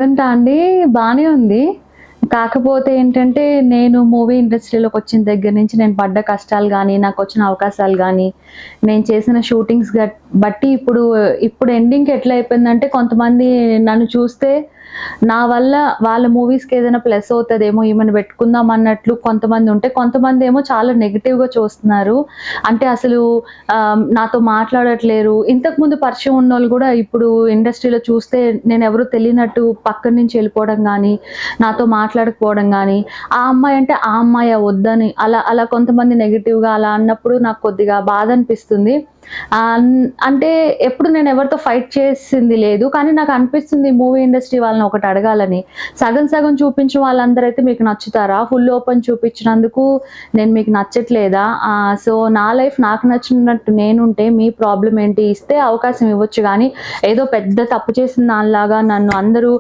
అంతా అండి బానే ఉంది. కాకపోతే ఏంటంటే, నేను మూవీ ఇండస్ట్రీలోకొచ్చిన దగ్గర నుంచి నేను పడ్డ కష్టాలు గానీ, నాకొచ్చిన అవకాశాలు గానీ, నేను చేసిన షూటింగ్స్ బట్టి ఇప్పుడు ఎండింగ్‌కి ఎట్లా అయిపోయిందంటే, కొంతమంది నన్ను చూస్తే నా వల్ల వాళ్ళ మూవీస్‌కి ఏదైనా ప్లస్ అవుతదేమో ఈమెను పెట్టుకుందాం అన్నట్లు కొంతమందుంటే, కొంతమందేమో చాలా నెగెటివ్‌గా చూస్తున్నారు. అంటే అసలు నాతో మాట్లాడట్లేరు. ఇంతకుముందు పరిచయం ఉన్నోళ్ళు గూడా ఇప్పుడు ఇండస్ట్రీలో చూస్తే నేనెవరో తెలియనట్టు పక్కన నుంచి ఎళ్ళిపోవడం గానీ, నాతో మాట్లాడకపోవడం గానీ, ఆ అమ్మాయి అంటే ఆ అమ్మాయా వద్దని అలా అలా కొంతమంది నెగెటివ్‌గా అలా అన్నప్పుడు నాకు కొద్దిగా బాధనిపిస్తుంది. అంటే ఎప్పుడు నేనెవరితో ఫైట్ చేసింది లేదు. కానీ నాకనిపిస్తుంది మూవీ ఇండస్ట్రీ వాళ్ళని ఒకటి అడగాలని. సగం సగం చూపించిన వాళ్ళందరైతే మీకు నచ్చుతారా? ఫుల్ ఓపెన్ చూపించినందుకు నేను మీకు నచ్చట్లేదా? సో, నా లైఫ్ నాకు నచ్చినట్టు నేనుంటే మీ ప్రాబ్లమ్ ఏంటి? ఇస్తే అవకాశం ఇవ్వచ్చు గానీ, ఏదో పెద్ద తప్పు చేసిన దానిలాగా నన్ను అందరూ